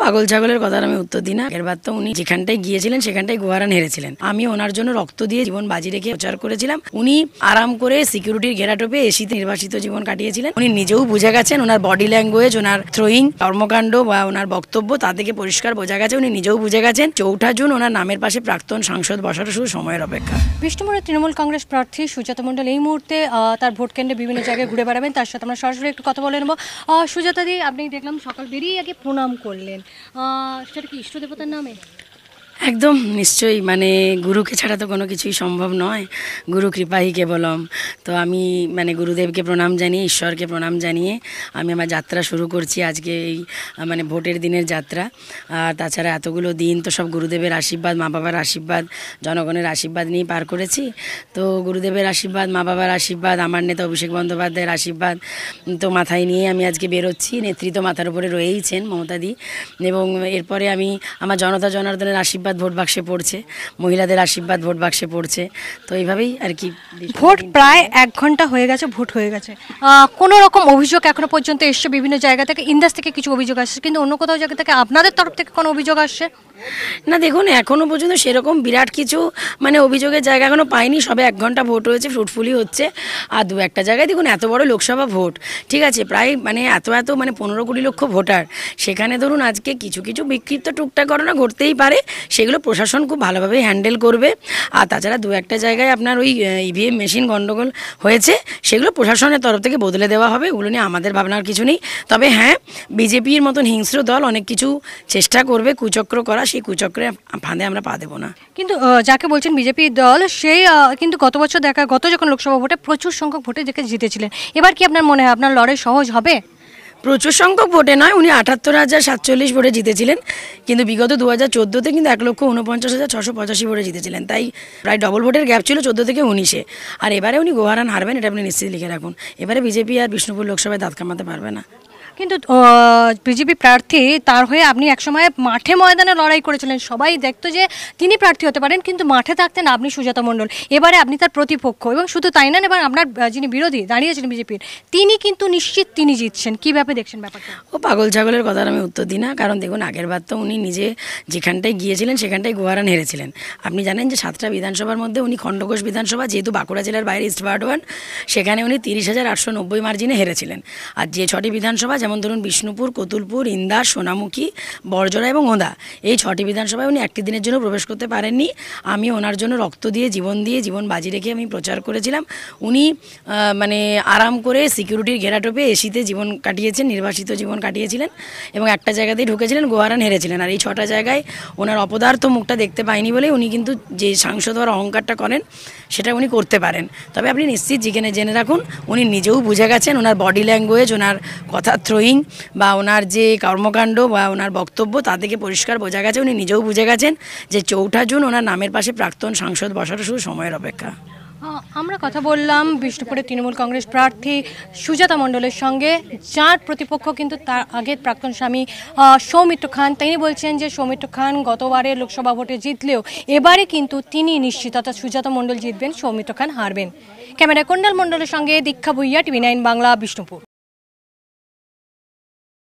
পাগল ছাগলের কথার আমি উত্তর দিই না। এরবার তো উনি যেখানটায় গিয়েছিলেন সেখানটায় গোহারান হেরেছিলেন। আমি ওনার জন্য রক্ত দিয়ে জীবন বাজি রেখে প্রচার করেছিলাম। উনি আরাম করে সিকিউরিটির ঘেরাটোপে এসিতে নির্বাসিত জীবন কাটিয়েছিলেন। উনি নিজেও বুঝে গেছেন, ওনার বডি ল্যাঙ্গুয়েজ, ওনার থ্রোয়িং কর্মকাণ্ড বা ওনার বক্তব্য তা থেকে পরিষ্কার বোঝা গেছে উনি নিজেও বুঝে গেছেন 4 জুন ওনার নামের পাশে প্রাক্তন সাংসদ বসার শুধু সময়ের অপেক্ষা। বিষ্ণুপুরের তৃণমূল কংগ্রেস প্রার্থী সুজাতা মণ্ডল এই মুহূর্তে তার ভোট কেন্দ্রে বিভিন্ন জায়গায় ঘুরে বেড়াবেন। তার সাথে আমরা সরাসরি একটু কথা বলে নেব। সুজাতা দি, আপনি দেখলাম সকাল বেরিয়ে আগে প্রণাম করলেন, সেটা কি ইষ্ট দেবতার নামে? একদম নিশ্চয়ই, মানে গুরুকে ছাড়া তো কোনো কিছুই সম্ভব নয়। গুরু কৃপাই কেবলম। তো আমি গুরুদেবকে প্রণাম জানিয়ে, ঈশ্বরকে প্রণাম জানিয়ে আমি আমার যাত্রা শুরু করছি। আজকে এই ভোটের দিনের যাত্রা। আর তাছাড়া এতগুলো দিন তো সব গুরুদেবের আশীর্বাদ, মা বাবার আশীর্বাদ, জনগণের আশীর্বাদ নিয়েই পার করেছি। তো গুরুদেবের আশীর্বাদ, মা বাবার আশীর্বাদ, আমার নেতা অভিষেক বন্দ্যোপাধ্যায়ের আশীর্বাদ তো মাথায় নিয়ে আমি আজকে বেরোচ্ছি। নেতৃত্ব মাথার উপরে রয়েইছেন মমতাদি, এবং এরপরে আমি আমার জনতা জনার্দনের আশীর্বাদ ভোট বাক্সে পড়ছে, মহিলাদের আশীর্বাদ ভোট বাক্সে পড়ছে। তো এইভাবেই আর কি। ভোট প্রায় 1 ঘন্টা হয়ে গেছে, ভোট হয়ে গেছে। কোনো রকম অভিযোগ এখনো পর্যন্ত এসছে? বিভিন্ন জায়গা থেকে, ইন্দাস থেকে কিছু অভিযোগ আসছে, কিন্তু অন্য কোথাও জায়গা থেকে আপনাদের তরফ থেকে কোনো অভিযোগ আসছে না? দেখুন, এখনো পর্যন্ত সেরকম বিরাট কিছু অভিযোগের জায়গা এখনো পাইনি। সবে 1 ঘন্টা ভোট হয়েছে, ফ্রুটফুলি হচ্ছে। আর 2-1টা জায়গায় দেখুন, এত বড় লোকসভা ভোট, ঠিক আছে, প্রায় এত 15 কোটি লক্ষ ভোটার, সেখানে ধরুন আজকে কিছু কিছু বিক্ষিপ্ত টুকটাক ঘটনা ঘটতেই পারে, সেগুলো প্রশাসন খুব ভালোভাবে হ্যান্ডেল করবে। আর তাছাড়া 2-1টা জায়গায় আপনার ওই ইভিএম মেশিন গন্ডগোল হয়েছে, সেগুলো প্রশাসনের তরফ থেকে বদলে দেওয়া হবে। ওগুলো নিয়ে আমাদের ভাবনার কিছু নেই। তবে হ্যাঁ, বিজেপির মতন হিংস্র দল অনেক কিছু চেষ্টা করবে কুচক্র করা, সেই কুচক্রে ফাঁদে আমরা পা দেবো না। কিন্তু যাকে বলছেন বিজেপি দল, সেই কিন্তু গত যখন লোকসভা ভোটে প্রচুর সংখ্যক ভোটে দেখে জিতেছিলেন। এবার কি আপনার মনে হয় আপনার লড়াই সহজ হবে? প্রচুর সংখ্যক ভোটে নয়, উনি 78,047 ভোটে জিতেছিলেন, কিন্তু বিগত 2014-তে কিন্তু 1,49,685 ভোটে জিতেছিলেন। তাই প্রায় ডবল ভোটের গ্যাপ ছিল 14 থেকে 19-এ। আর এবারে উনি গোহারান হারবেন, এটা আপনি নিশ্চিত লিখে রাখুন। এবারে বিজেপি আর বিষ্ণুপুর লোকসভায় দাঁত কামাতে পারবে না। কিন্তু বিজেপি প্রার্থী, তার হয়ে আপনি একসময় মাঠে ময়দানে লড়াই করেছিলেন, সবাই দেখতো যে তিনি প্রার্থী হতে পারেন, কিন্তু মাঠে থাকতেন আপনি সুজাতা মণ্ডল। এবারে আপনি তার প্রতিপক্ষ, এবং শুধু তাই না, এবার আপনার যিনি বিরোধী দাঁড়িয়েছিলেন বিজেপির, তিনি কিন্তু নিশ্চিত তিনি জিতছেন। কীভাবে দেখছেন ব্যাপারটা? পাগল ছাগলের কথার আমি উত্তর দিই না। কারণ দেখুন, আগের বার তো উনি নিজে যেখানটায় গিয়েছিলেন সেখানটায় গোহারান হেরেছিলেন। আপনি জানেন যে 7টা বিধানসভার মধ্যে উনি খণ্ডঘোষ বিধানসভা, যেহেতু বাঁকুড়া জেলার বাইরে ইস্ট বার্ডওয়ান, সেখানে উনি 30,890 মার্জিনে হেরেছিলেন। আর যে 6টি বিধানসভা, যেমন ধরুন বিষ্ণুপুর, কতুলপুর, ইন্দাস, সোনামুখী, বড়জোড়া এবং ওঁদা, এই 6টি বিধানসভায় উনি একটি দিনের জন্য প্রবেশ করতে পারেননি। আমি ওনার জন্য রক্ত দিয়ে জীবন বাজি রেখে আমি প্রচার করেছিলাম। উনি আরাম করে সিকিউরিটির ঘেরাটোপে এসিতে জীবন কাটিয়েছেন, নির্বাসিত জীবন কাটিয়েছিলেন, এবং একটা জায়গাতেই ঢুকেছিলেন, গোহারান হেরেছিলেন। আর এই 6টা জায়গায় ওনার অপদার্থ মুখটা দেখতে পাইনি বলে উনি কিন্তু যে সাংসদ হওয়ার অহংকারটা করেন সেটা উনি করতে পারেন। তবে আপনি নিশ্চিত জেনে রাখুন, উনি নিজেও বুঝে গেছেন, ওনার বডি ল্যাঙ্গুয়েজ, ওনার কথা থ্রোয়িং বা ওনার যে কর্মকাণ্ড বা ওনার বক্তব্য তা থেকে পরিষ্কার বোঝা গেছে উনি নিজেও বুঝে গেছেন যে 4 জুন ওনার নামের পাশে প্রাক্তন সাংসদ বসার শুধু সময়ের অপেক্ষা। আমরা কথা বললাম বিষ্ণুপুরের তৃণমূল কংগ্রেস প্রার্থী সুজাতা মণ্ডলের সঙ্গে, যার প্রতিপক্ষ কিন্তু তার আগের প্রাক্তন স্বামী সৌমিত্র খান। তিনি বলছেন যে সৌমিত্র খান গতবারে লোকসভা ভোটে জিতলেও এবারে কিন্তু তিনি নিশ্চিত, অর্থাৎ সুজাতা মণ্ডল জিতবেন, সৌমিত্র খান হারবেন। ক্যামেরায় কুণ্ডল মণ্ডলের সঙ্গে দীক্ষা ভুইয়া, TV9 বাংলা, বিষ্ণুপুর।